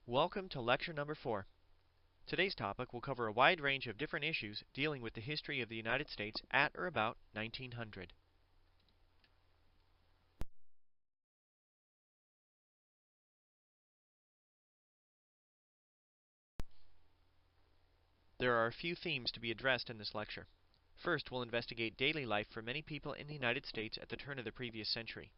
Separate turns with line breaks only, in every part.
Welcome to lecture number 4. Today's topic will cover a wide range of different issues dealing with the history of the United States at or about 1900. There are a few themes to be addressed in this lecture. First, we'll investigate daily life for many people in the United States at the turn of the previous century.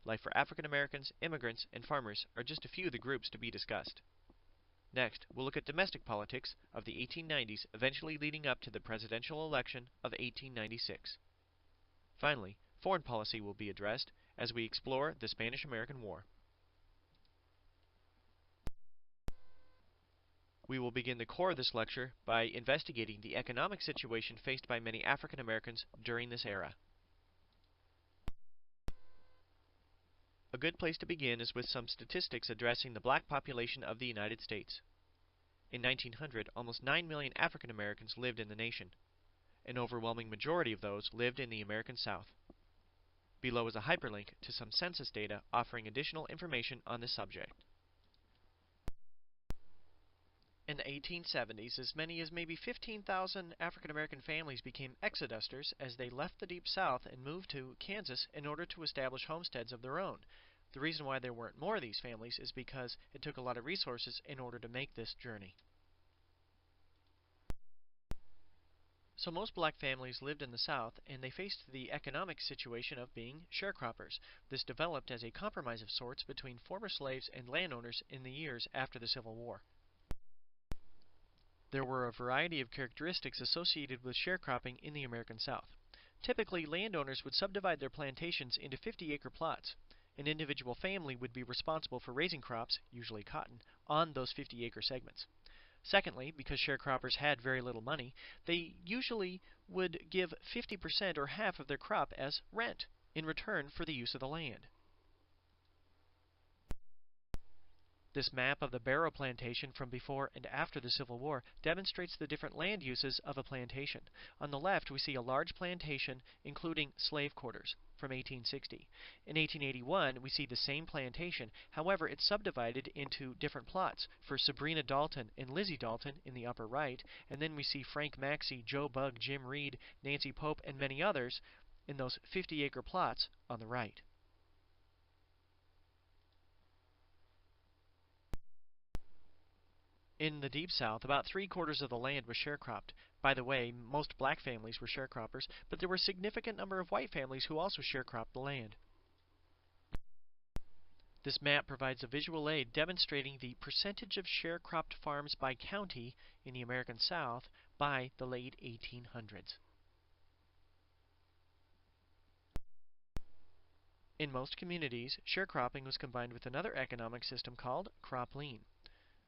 Life for African Americans, immigrants, and farmers are just a few of the groups to be discussed. Next, we'll look at domestic politics of the 1890s, eventually leading up to the presidential election of 1896. Finally, foreign policy will be addressed as we explore the Spanish-American War. We will begin the core of this lecture by investigating the economic situation faced by many African Americans during this era. A good place to begin is with some statistics addressing the black population of the United States. In 1900, almost 9 million African Americans lived in the nation. An overwhelming majority of those lived in the American South. Below is a hyperlink to some census data offering additional information on this subject. In the 1870s, as many as maybe 15,000 African American families became exodusters as they left the Deep South and moved to Kansas in order to establish homesteads of their own. The reason why there weren't more of these families is because it took a lot of resources in order to make this journey. So most black families lived in the South, and they faced the economic situation of being sharecroppers. This developed as a compromise of sorts between former slaves and landowners in the years after the Civil War. There were a variety of characteristics associated with sharecropping in the American South. Typically, landowners would subdivide their plantations into 50-acre plots. An individual family would be responsible for raising crops, usually cotton, on those 50-acre segments. Secondly, because sharecroppers had very little money, they usually would give 50% or half of their crop as rent in return for the use of the land. This map of the Barrow plantation from before and after the Civil War demonstrates the different land uses of a plantation. On the left, we see a large plantation including slave quarters from 1860. In 1881, we see the same plantation. However, it's subdivided into different plots for Sabrina Dalton and Lizzie Dalton in the upper right, and then we see Frank Maxey, Joe Bug, Jim Reed, Nancy Pope, and many others in those 50-acre plots on the right. In the Deep South, about 3/4 of the land was sharecropped. By the way, most black families were sharecroppers, but there were a significant number of white families who also sharecropped the land. This map provides a visual aid demonstrating the percentage of sharecropped farms by county in the American South by the late 1800s. In most communities, sharecropping was combined with another economic system called crop lien.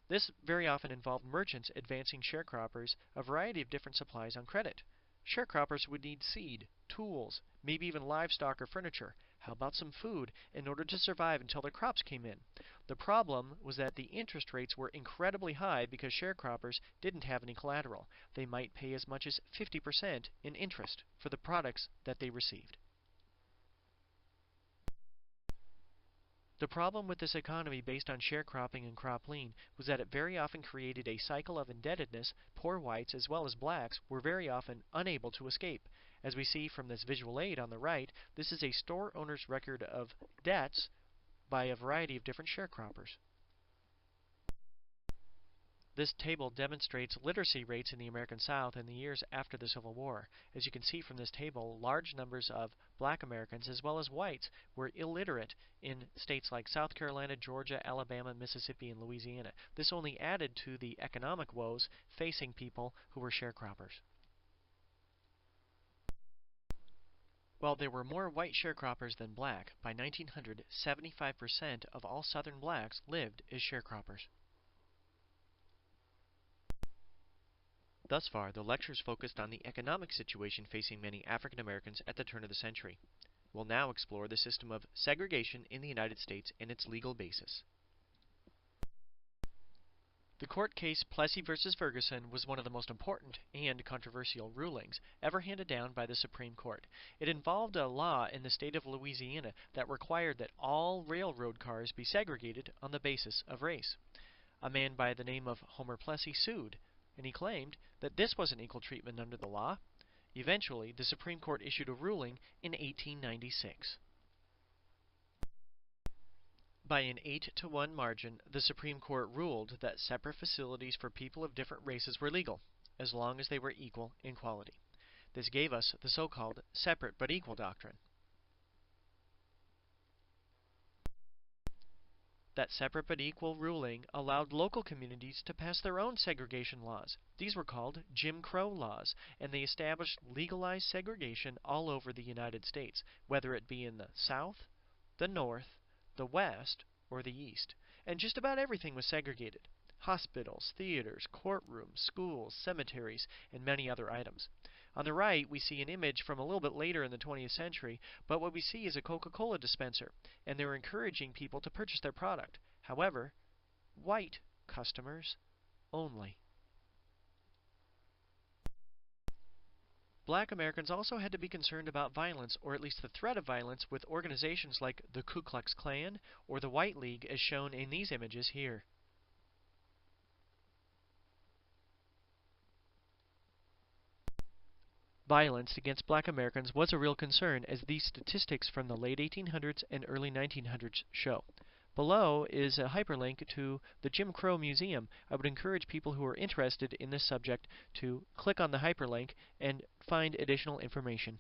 This very often involved merchants advancing sharecroppers a variety of different supplies on credit. Sharecroppers would need seed, tools, maybe even livestock or furniture. How about some food in order to survive until their crops came in? The problem was that the interest rates were incredibly high because sharecroppers didn't have any collateral. They might pay as much as 50% in interest for the products that they received. The problem with this economy based on sharecropping and crop lien was that it very often created a cycle of indebtedness. Poor whites as well as blacks were very often unable to escape. As we see from this visual aid on the right, this is a store owner's record of debts by a variety of different sharecroppers. This table demonstrates literacy rates in the American South in the years after the Civil War. As you can see from this table, large numbers of black Americans as well as whites were illiterate in states like South Carolina, Georgia, Alabama, Mississippi, and Louisiana. This only added to the economic woes facing people who were sharecroppers. While there were more white sharecroppers than black, by 1900, 75% of all Southern blacks lived as sharecroppers. Thus far, the lectures focused on the economic situation facing many African Americans at the turn of the century. We'll now explore the system of segregation in the United States and its legal basis. The court case Plessy v. Ferguson was one of the most important and controversial rulings ever handed down by the Supreme Court. It involved a law in the state of Louisiana that required that all railroad cars be segregated on the basis of race. A man by the name of Homer Plessy sued, and he claimed that this wasn't equal treatment under the law. Eventually, the Supreme Court issued a ruling in 1896. By an 8-to-1 margin, the Supreme Court ruled that separate facilities for people of different races were legal, as long as they were equal in quality. This gave us the so-called separate but equal doctrine. That separate but equal ruling allowed local communities to pass their own segregation laws. These were called Jim Crow laws, and they established legalized segregation all over the United States, whether it be in the South, the North, the West, or the East. And just about everything was segregated: hospitals, theaters, courtrooms, schools, cemeteries, and many other items. On the right, we see an image from a little bit later in the 20th century, but what we see is a Coca-Cola dispenser, and they're encouraging people to purchase their product. However, white customers only. Black Americans also had to be concerned about violence, or at least the threat of violence, with organizations like the Ku Klux Klan or the White League, as shown in these images here. Violence against black Americans was a real concern, as these statistics from the late 1800s and early 1900s show. Below is a hyperlink to the Jim Crow Museum. I would encourage people who are interested in this subject to click on the hyperlink and find additional information.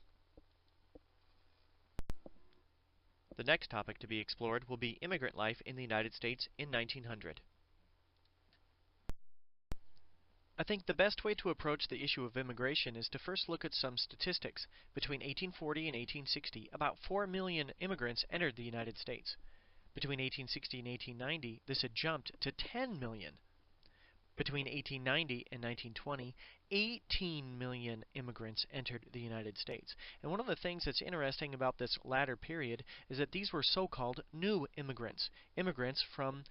The next topic to be explored will be immigrant life in the United States in 1900. I think the best way to approach the issue of immigration is to first look at some statistics. Between 1840 and 1860, about 4 million immigrants entered the United States. Between 1860 and 1890, this had jumped to 10 million. Between 1890 and 1920, 18 million immigrants entered the United States. And one of the things that's interesting about this latter period is that these were so-called new immigrants, immigrants from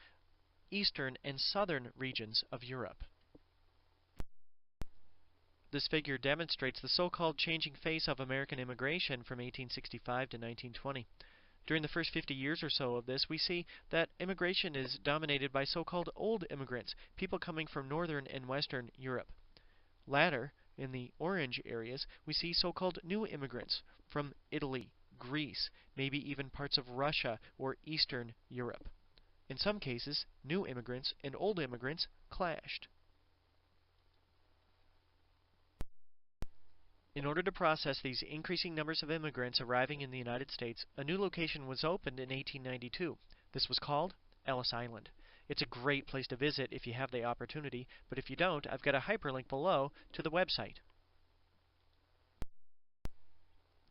eastern and southern regions of Europe. This figure demonstrates the so-called changing face of American immigration from 1865 to 1920. During the first 50 years or so of this, we see that immigration is dominated by so-called old immigrants, people coming from northern and western Europe. Later, in the orange areas, we see so-called new immigrants from Italy, Greece, maybe even parts of Russia or Eastern Europe. In some cases, new immigrants and old immigrants clashed. In order to process these increasing numbers of immigrants arriving in the United States, a new location was opened in 1892. This was called Ellis Island. It's a great place to visit if you have the opportunity, but if you don't, I've got a hyperlink below to the website.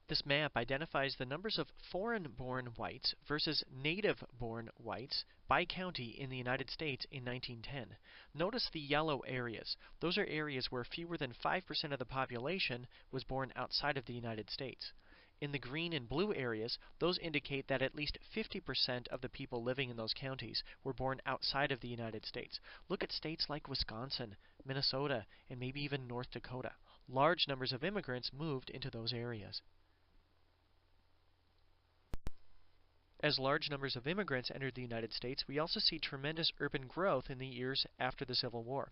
This map identifies the numbers of foreign-born whites versus native-born whites by county in the United States in 1910. Notice the yellow areas. Those are areas where fewer than 5% of the population was born outside of the United States. In the green and blue areas, those indicate that at least 50% of the people living in those counties were born outside of the United States. Look at states like Wisconsin, Minnesota, and maybe even North Dakota. Large numbers of immigrants moved into those areas. As large numbers of immigrants entered the United States, we also see tremendous urban growth in the years after the Civil War.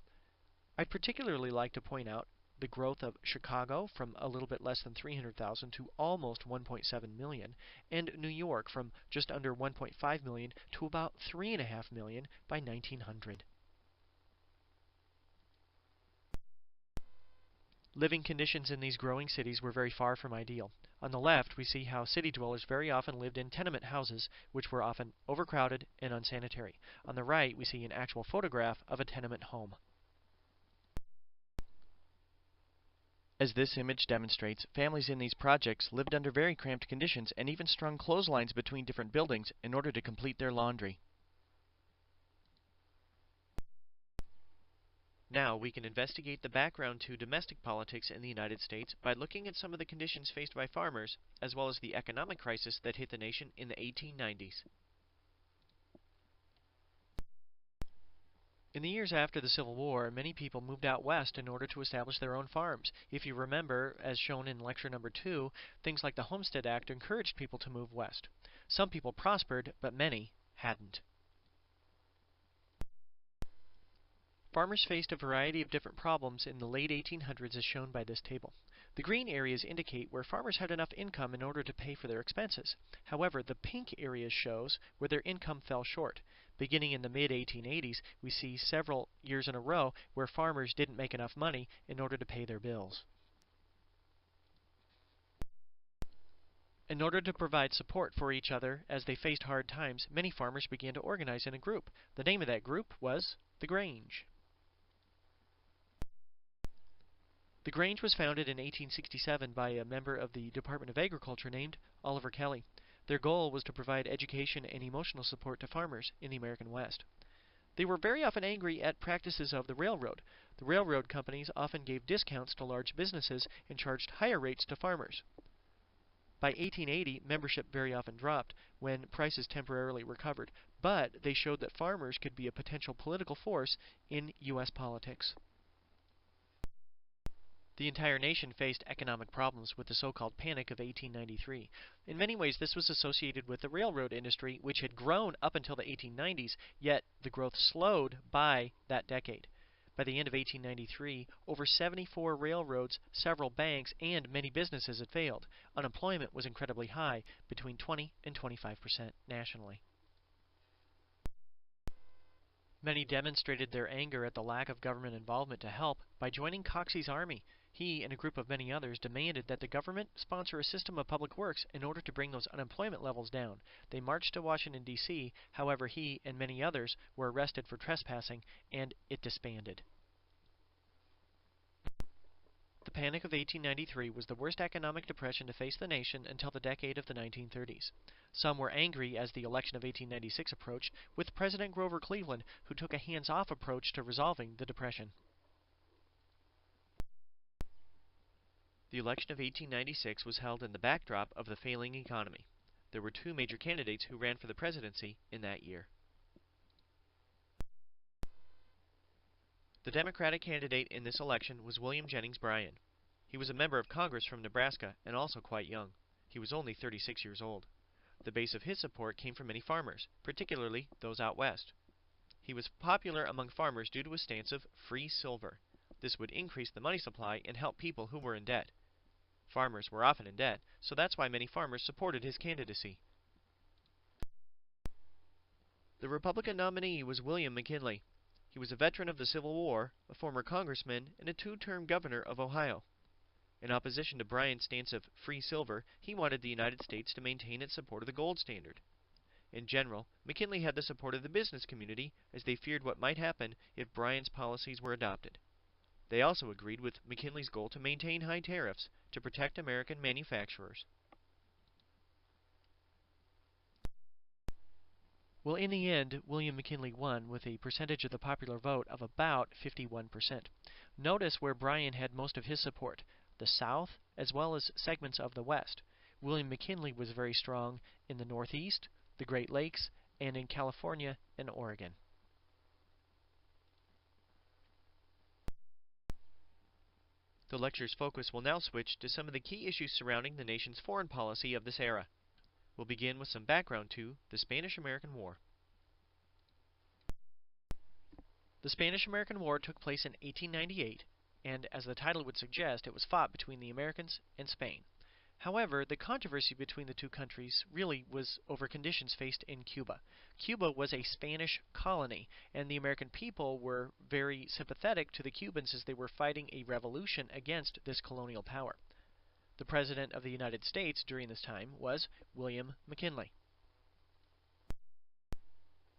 I'd particularly like to point out the growth of Chicago from a little bit less than 300,000 to almost 1.7 million, and New York from just under 1.5 million to about 3.5 million by 1900. Living conditions in these growing cities were very far from ideal. On the left, we see how city dwellers very often lived in tenement houses, which were often overcrowded and unsanitary. On the right, we see an actual photograph of a tenement home. As this image demonstrates, families in these projects lived under very cramped conditions and even strung clotheslines between different buildings in order to complete their laundry. Now we can investigate the background to domestic politics in the United States by looking at some of the conditions faced by farmers, as well as the economic crisis that hit the nation in the 1890s. In the years after the Civil War, many people moved out west in order to establish their own farms. If you remember, as shown in lecture number 2, things like the Homestead Act encouraged people to move west. Some people prospered, but many hadn't. Farmers faced a variety of different problems in the late 1800s as shown by this table. The green areas indicate where farmers had enough income in order to pay for their expenses. However, the pink areas shows where their income fell short. Beginning in the mid-1880s, we see several years in a row where farmers didn't make enough money in order to pay their bills. In order to provide support for each other as they faced hard times, many farmers began to organize in a group. The name of that group was the Grange. The Grange was founded in 1867 by a member of the Department of Agriculture named Oliver Kelly. Their goal was to provide education and emotional support to farmers in the American West. They were very often angry at practices of the railroad. The railroad companies often gave discounts to large businesses and charged higher rates to farmers. By 1880, membership very often dropped when prices temporarily recovered, but they showed that farmers could be a potential political force in U.S. politics. The entire nation faced economic problems with the so-called Panic of 1893. In many ways, this was associated with the railroad industry, which had grown up until the 1890s, yet the growth slowed by that decade. By the end of 1893, over 74 railroads, several banks, and many businesses had failed. Unemployment was incredibly high, between 20 and 25% nationally. Many demonstrated their anger at the lack of government involvement to help by joining Coxey's army. He and a group of many others demanded that the government sponsor a system of public works in order to bring those unemployment levels down. They marched to Washington, D.C., however he and many others were arrested for trespassing, and it disbanded. The Panic of 1893 was the worst economic depression to face the nation until the decade of the 1930s. Some were angry as the election of 1896 approached, with President Grover Cleveland, who took a hands-off approach to resolving the depression. The election of 1896 was held in the backdrop of the failing economy. There were two major candidates who ran for the presidency in that year. The Democratic candidate in this election was William Jennings Bryan. He was a member of Congress from Nebraska and also quite young. He was only 36 years old. The base of his support came from many farmers, particularly those out west. He was popular among farmers due to his stance of free silver. This would increase the money supply and help people who were in debt. Farmers were often in debt, so that's why many farmers supported his candidacy. The Republican nominee was William McKinley. He was a veteran of the Civil War, a former congressman, and a two-term governor of Ohio. In opposition to Bryan's stance of free silver, he wanted the United States to maintain its support of the gold standard. In general, McKinley had the support of the business community, as they feared what might happen if Bryan's policies were adopted. They also agreed with McKinley's goal to maintain high tariffs to protect American manufacturers. Well, in the end, William McKinley won with a percentage of the popular vote of about 51%. Notice where Bryan had most of his support, the South as well as segments of the West. William McKinley was very strong in the Northeast, the Great Lakes, and in California and Oregon. The lecture's focus will now switch to some of the key issues surrounding the nation's foreign policy of this era. We'll begin with some background to the Spanish-American War. The Spanish-American War took place in 1898, and as the title would suggest, it was fought between the Americans and Spain. However, the controversy between the two countries really was over conditions faced in Cuba. Cuba was a Spanish colony, and the American people were very sympathetic to the Cubans as they were fighting a revolution against this colonial power. The President of the United States during this time was William McKinley.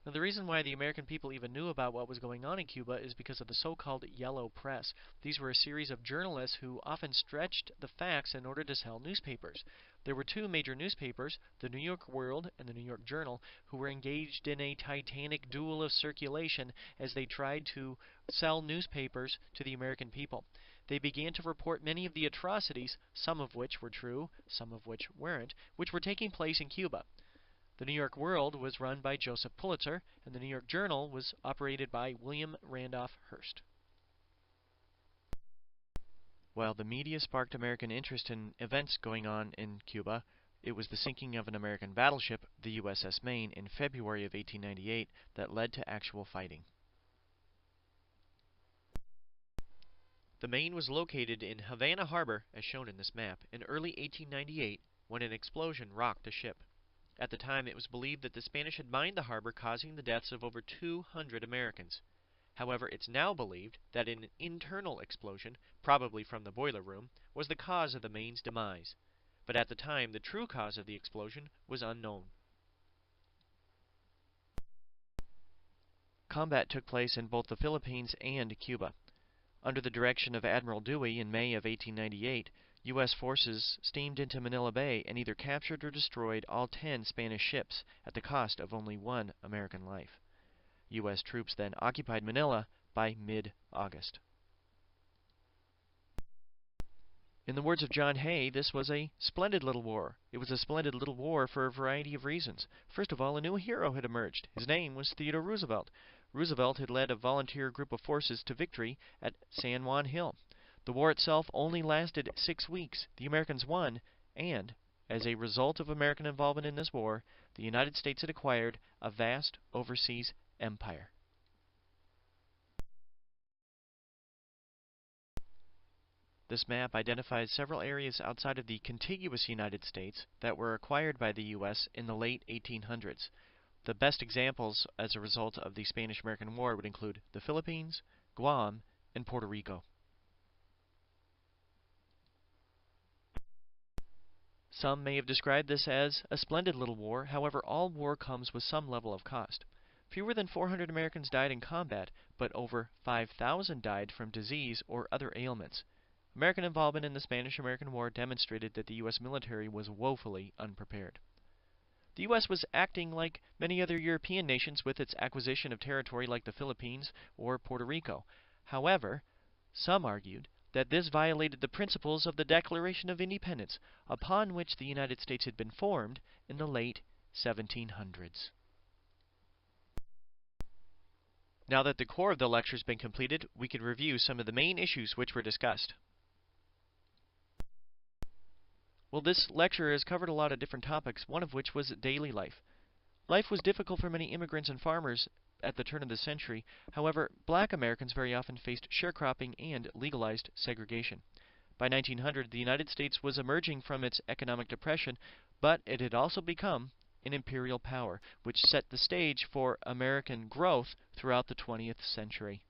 Now, the reason why the American people even knew about what was going on in Cuba is because of the so-called Yellow Press. These were a series of journalists who often stretched the facts in order to sell newspapers. There were two major newspapers, the New York World and the New York Journal, who were engaged in a titanic duel of circulation as they tried to sell newspapers to the American people. They began to report many of the atrocities, some of which were true, some of which weren't, which were taking place in Cuba. The New York World was run by Joseph Pulitzer, and the New York Journal was operated by William Randolph Hearst. While the media sparked American interest in events going on in Cuba, it was the sinking of an American battleship, the USS Maine, in February of 1898 that led to actual fighting. The Maine was located in Havana Harbor, as shown in this map, in early 1898 when an explosion rocked the ship. At the time, it was believed that the Spanish had mined the harbor, causing the deaths of over 200 Americans. However, it's now believed that an internal explosion, probably from the boiler room, was the cause of the Maine's demise. But at the time, the true cause of the explosion was unknown. Combat took place in both the Philippines and Cuba. Under the direction of Admiral Dewey in May of 1898, U.S. forces steamed into Manila Bay and either captured or destroyed all 10 Spanish ships at the cost of only 1 American life. U.S. troops then occupied Manila by mid-August. In the words of John Hay, this was a splendid little war. It was a splendid little war for a variety of reasons. First of all, a new hero had emerged. His name was Theodore Roosevelt. Roosevelt had led a volunteer group of forces to victory at San Juan Hill. The war itself only lasted 6 weeks. The Americans won, and, as a result of American involvement in this war, the United States had acquired a vast overseas empire. This map identifies several areas outside of the contiguous United States that were acquired by the U.S. in the late 1800s. The best examples as a result of the Spanish-American War would include the Philippines, Guam, and Puerto Rico. Some may have described this as a splendid little war. However, all war comes with some level of cost. Fewer than 400 Americans died in combat, but over 5,000 died from disease or other ailments. American involvement in the Spanish-American War demonstrated that the U.S. military was woefully unprepared. The U.S. was acting like many other European nations with its acquisition of territory like the Philippines or Puerto Rico. However, some argued that this violated the principles of the Declaration of Independence, upon which the United States had been formed in the late 1700s. Now that the core of the lecture has been completed, we can review some of the main issues which were discussed. Well, this lecture has covered a lot of different topics, one of which was daily life. Life was difficult for many immigrants and farmers at the turn of the century. However, black Americans very often faced sharecropping and legalized segregation. By 1900, the United States was emerging from its economic depression, but it had also become an imperial power, which set the stage for American growth throughout the 20th century.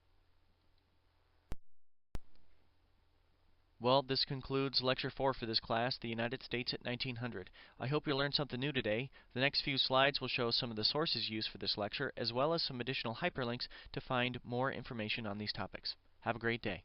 Well, this concludes Lecture 4 for this class, The United States at 1900. I hope you learned something new today. The next few slides will show some of the sources used for this lecture, as well as some additional hyperlinks to find more information on these topics. Have a great day.